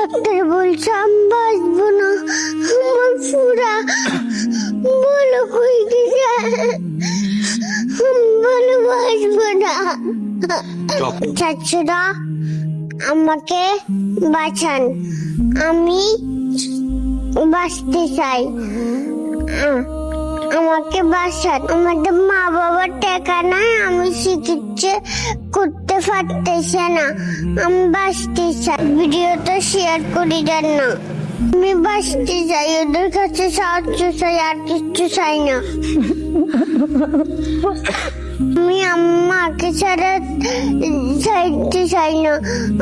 Doctor বলছে আমি বাঁচবো না, আমার পুরা বলো কই গেছে, বলো বাঁচবো না। চাচুরা আমাকে বাঁচান, আমি বাঁচতে চাই, আমাকে বাঁচান। আমাদের মা বাবার টাকা নাই, আমি চিকিৎসা করতে পারতেছি না, আমি বাঁচতে চাই। ভিডিওটা শেয়ার করে দেন না, আমি বাঁচতে চাই, ওদের কাছে সাহায্য চাই, আর কিছু চাই না। আমি আম্মাকে ছাড়া চাইতে চাই না,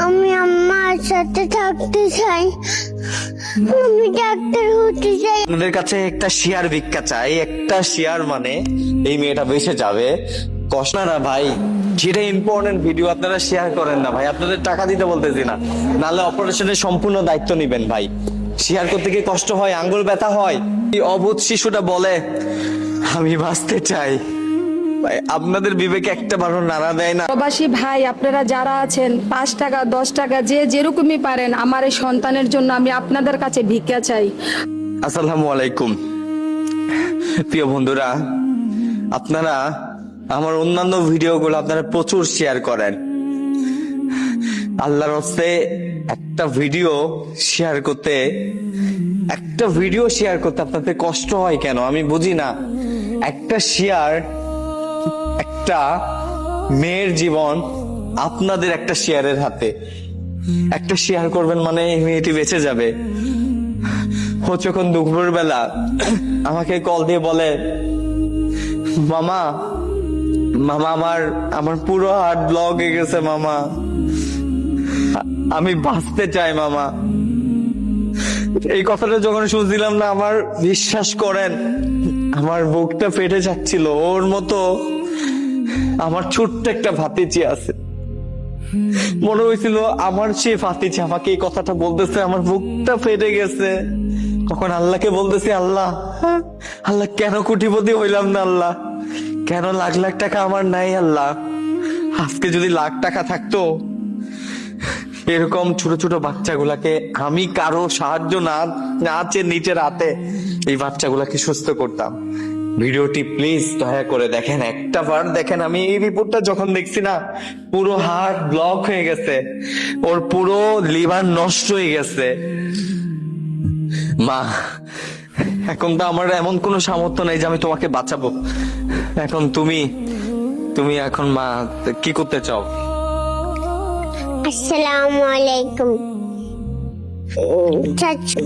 আমি আম্মার সাথে থাকতে চাই, আমি ডাক্তার হতে চাই। আপনাদের কাছে একটা শেয়ার ভিক্ষা চাই, একটা শেয়ার মানে এই মেয়েটা বেঁচে যাবে। কষ্ট না ভাই, যেটা ইম্পর্টেন্ট ভিডিও আপনারা শেয়ার করেন না ভাই, আপনাদের টাকা দিতে বলতেছি না, নাহলে অপারেশনের সম্পূর্ণ দায়িত্ব নিবেন ভাই। শেয়ার করতে গিয়ে কষ্ট হয়, আঙ্গুল ব্যথা হয়। এই অবুঝ শিশুটা বলে আমি বাঁচতে চাই ভাই, আপনাদের বিবেকে একটা বারো নাড়া দেয় না? প্রবাসী ভাই আপনারা যারা আছেন, 5 টাকা 10 টাকা যে যেরকমই পারেন, আমার এই সন্তানের জন্য আমি আপনাদের কাছে ভিক্ষা চাই। আসসালামু আলাইকুম প্রিয় বন্ধুরা, আপনারা আমার অন্যান্য ভিডিওগুলো আপনারা প্রচুর শেয়ার করেন। আল্লাহর হস্তে একটা ভিডিও শেয়ার করতে আপনাদের কষ্ট হয় কেন আমি বুঝি না। একটা শেয়ার, একটা মেয়ের জীবন আপনাদের একটা শেয়ারের হাতে। একটা শেয়ার করবেন মানে এই মেয়েটি বেঁচে যাবে। ও যখন দুপুর বেলা আমাকে কল দিয়ে বলে মামা আমার পুরো হার্ট ব্লক হয়ে গেছে মামা, আমি বাঁচতে চাই মামা। এই কথাটা যখন শুনছিলাম না, আমার বিশ্বাস করেন আমার বুকটা ফেটে যাচ্ছিল। ওর মতো আমার ছোট্ট একটা ভাতিজি আছে, মনে হয়েছিল আমার সে ভাতিজি আমাকে এই কথাটা বলতেছে, আমার বুকটা ফেটে গেছে। তখন আল্লাহকে বলতেছি, আল্লাহ কেন কোটিপতি হইলাম না, আল্লাহ কেন লাখ লাখ টাকা আমার নাই, আল্লাহ আজকে যদি লাখ টাকা থাকতো, এরকম ছোট ছোট বাচ্চাগুলাকে আমি কারো সাহায্য না চেয়ে নিচের হাতে এই বাচ্চাগুলাকে সুস্থ করতাম। ভিডিওটি প্লিজ দয়া করে দেখেন, একটা বার দেখেন। আমি এই রিপোর্টটা যখন দেখছি না, পুরো হার্ট ব্লক হয়ে গেছে, ওর পুরো লিভার নষ্ট হয়ে গেছে। মা, এখন তো আমার এমন কোনো সামর্থ্য নেই যে আমি তোমাকে বাঁচাবো। এখন তুমি এখন মা কি করতে চাও? আসসালামু আলাইকুম।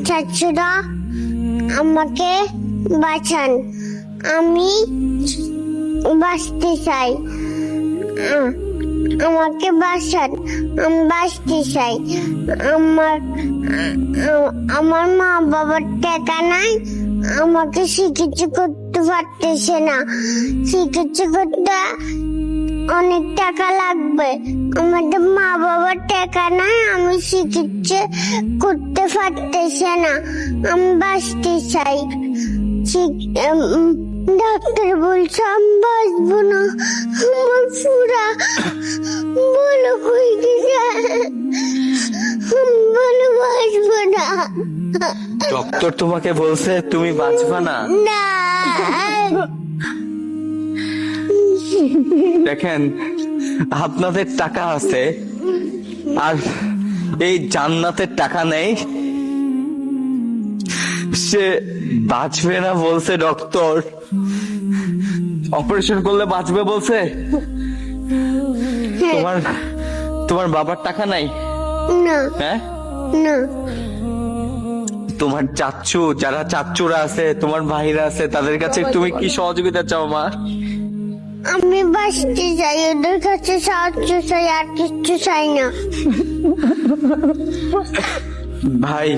চাচুরা আমাকে বাঁচান, আমি বাঁচতে চাই, আমাকে বাঁচান, আমি বাঁচতে চাই। আমার মা বাবার টাকা নাই, আমাকে চিকিৎসা করতে পারতেছে না, চিকিৎসা করতে অনেক টাকা লাগবে। আমাদের মা বাবার টাকা নাই, আমি চিকিৎসা করতে পারতেছে না, আমি বাঁচতে চাই। ডাক্তার বলছে আমি বাঁচবো না, আমার পুরা বলো কই গেছে, বলো বাঁচবো না। ডক্টর তোমাকে বলছে তুমি বাঁচবা না? না, দেখেন আপনাদের টাকা আছে আর এই জান্নাতের টাকা নেই। সে বাঁচবে না বলছে ডক্টর, অপারেশন করলে বাঁচবে বলছে। তোমার বাবার টাকা নাই? না, হ্যাঁ না। তোমার যারা চাচ্চুরা আছে, তোমার ভাইরা আছে, তাদের কাছে তুমি কি সহযোগিতা চাও মা? আমি বাঁচতে চাই, ওদের কাছে সাহায্য চাই, আর কিছু চাই না। ভাই,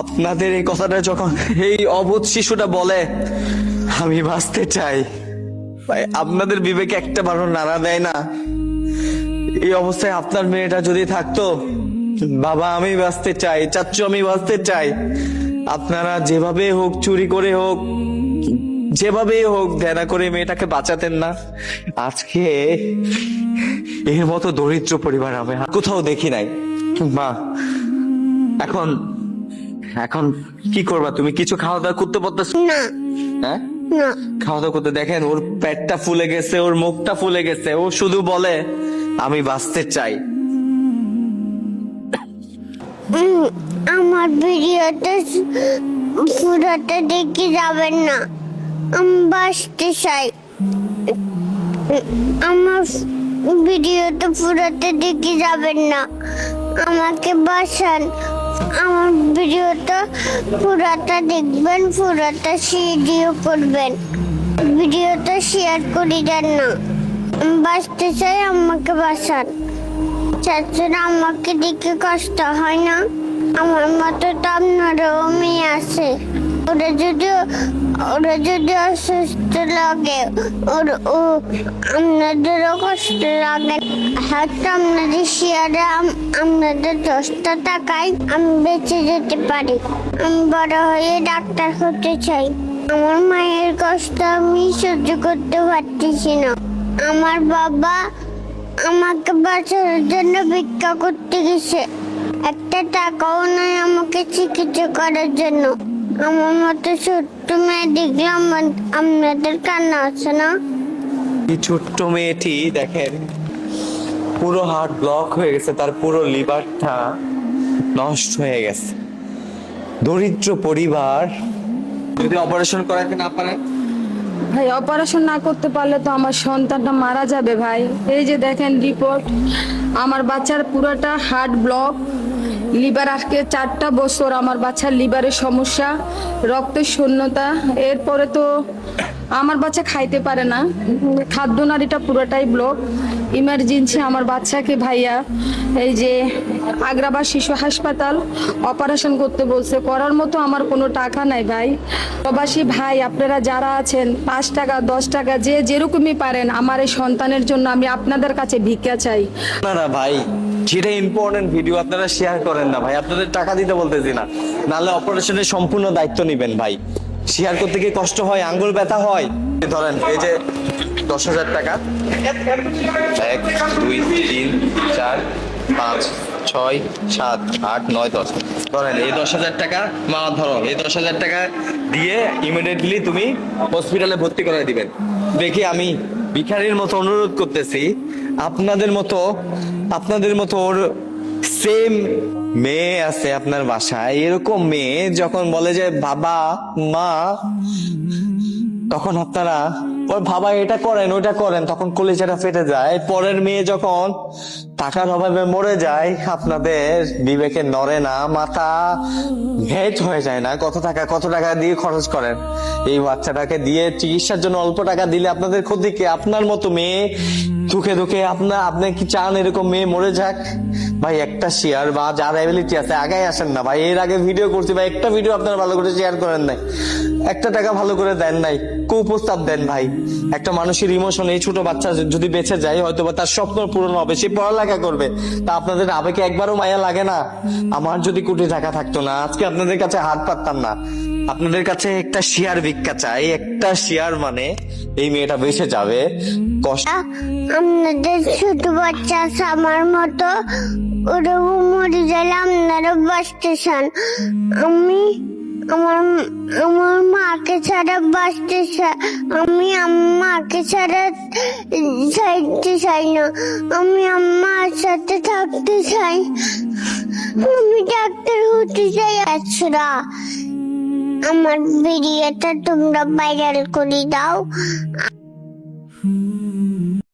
আপনাদের এই কথাটা যখন এই অবুঝ শিশুটা বলে আমি বাঁচতে চাই ভাই, আপনাদের বিবেকে একটা বারো নাড়া দেয় না? এই অবস্থায় আপনার মেয়েটা যদি থাকতো, বাবা আমি বাঁচতে চাই, চাচ্চু আমি বাঁচতে চাই, আপনারা যেভাবে হোক, চুরি করে হোক, যেভাবে হোক দেনা করে মেয়েটাকে বাঁচাতেন না? আজকে এর মতো দরিদ্র পরিবার আমি কোথাও দেখি নাই। মা এখন এখন কি করবা তুমি? কিছু খাওয়া দাওয়া করতে পারতেছ না হ্যাঁ? না খাওয়া দাওয়া করতে দেখেন ওর পেটটা ফুলে গেছে, ওর মুখটা ফুলে গেছে, ও শুধু বলে আমি বাঁচতে চাই। আমার ভিডিওতে পুরোটা দেখে যাবেন না, আমি বাঁচতে চাই। আমার ভিডিওতে পুরোটা দেখে যাবেন না, আমাকে বাঁচান। আমার ভিডিওটা পুরোটা দেখবেন, পুরোটা শেয়ার করবেন, ভিডিওটা শেয়ার করে দেন না। আমি বাঁচতে চাই, আমাকে বাঁচান। চাচারা আমাকে দেখে কষ্ট হয় না? আমার মতো তো আপনারও মেয়ে আছে, ওরা যদি অসুস্থ লাগে ও আপনাদেরও কষ্ট লাগে। হয়তো আপনাদের শেয়ারে আপনাদের 10টা টাকায় আমি বেঁচে যেতে পারি। আমি বড় হয়ে ডাক্তার হতে চাই। আমার মায়ের কষ্ট আমি সহ্য করতে পারতেছি না। আমার বাবা আমাকে বাঁচানোর জন্য ভিক্ষা করতে গেছে, একটা টাকাও নয় আমাকে চিকিৎসা করার জন্য। আমার মতো ছোট্ট মেয়ে দেখলাম, আপনাদের কান্না আছে না? এই ছোট্ট মেয়েটি দেখেন পুরো হার্ট ব্লক হয়ে গেছে, তার পুরো লিভারটা নষ্ট হয়ে গেছে। দরিদ্র পরিবার, যদি অপারেশন করাতে না পারেন? ভাই অপারেশন না করতে পারলে তো আমার সন্তানটা মারা যাবে ভাই। এই যে দেখেন রিপোর্ট, আমার বাচ্চার পুরোটা হার্ট ব্লক, লিভার আজকে 4টা বছর আমার বাচ্চার লিভারের সমস্যা, রক্তের শূন্যতা। এরপরে তো আমার বাচ্চা খাইতে পারে না, খাদ্য নালীটা পুরোটাই ব্লক। ইমার্জেন্সি আমার বাচ্চাকে ভাইয়া এই যে আগ্রাবাদ শিশু হাসপাতাল অপারেশন করতে বলছে, করার মতো আমার কোনো টাকা নাই ভাই। প্রবাসী ভাই আপনারা যারা আছেন, 5 টাকা 10 টাকা যে যেরকমই পারেন আমার এই সন্তানের জন্য আমি আপনাদের কাছে ভিক্ষা চাই। না ভাই, যেটা ইম্পর্টেন্ট ভিডিও আপনারা শেয়ার করেন না ভাই। আপনাদের টাকা দিতে বলতেছি না, নাহলে অপারেশনের সম্পূর্ণ দায়িত্ব নিবেন ভাই। শেয়ার করতে গিয়ে কষ্ট হয়, আঙ্গুল ব্যথা হয়। ধরেন এই যে 10,000 টাকা, 1 2 3 4 5 6 7 8 9 10। ধরেন এই 10,000 টাকা, মা ধরো এই 10,000 টাকা দিয়ে ইমিডিয়েটলি তুমি হসপিটালে ভর্তি করে দিবেন। দেখি আমি ভিখারির মতো অনুরোধ করতেছি, আপনাদের মতো ওর সেম মেয়ে আছে আপনার বাসায়, এরকম মেয়ে যখন বলে যে বাবা মা, তখন আপনারা ওর বাবা এটা করেন ওটা করেন, তখন কলিজাটা ফেটে যায়। পরের মেয়ে যখন টাকার অভাবে মরে যায়, আপনাদের বিবেকে নড়ে না, মাথা ভেজ হয়ে যায় না? কত টাকা দিয়ে খরচ করেন এই বাচ্চাটাকে দিয়ে চিকিৎসার জন্য। অল্প টাকা দিলে আপনাদের ক্ষতি কি? আপনার মতো মেয়ে দুঃখে আপনি কি চান এরকম মেয়ে মরে যাক? ভাই একটা শেয়ার বা যার অ্যাবিলিটি আছে আগে আসেন না ভাই। এর আগে ভিডিও করছি ভাই, একটা ভিডিও আপনারা ভালো করে শেয়ার করেন নাই, একটা টাকা ভালো করে দেন নাই, কুপ্রস্তাব দেন ভাই। একটা মানুষের ইমোশন, এই ছোট বাচ্চা যদি বেঁচে যায় হয়তো বা তার স্বপ্ন পূরণ হবে, সে পড়ালেখা করবে, তা আপনাদের আবেগে একবারও মায়া লাগে না? আমার যদি কোটি টাকা থাকতো না আজকে আপনাদের কাছে হাত পাততাম না। আপনাদের কাছে একটা শেয়ার ভিক্ষা চাই, একটা শেয়ার মানে এই মেয়েটা বেঁচে যাবে। কষ্ট আপনাদের ছোট বাচ্চা আছে আমার মতো, ওরকম মরে গেলে আপনারা বাঁচতে চান। আমি আমার মাকে ছাড়া বাঁচতে চাই, আমি মাকে ছাড়া চাইতে চাই না, আমি আমার সাথে থাকতে চাই, আমি ডাক্তার হতে চাই। আচ্ছা আমার ভিডিওটা তোমরা ভাইরাল করে দাও।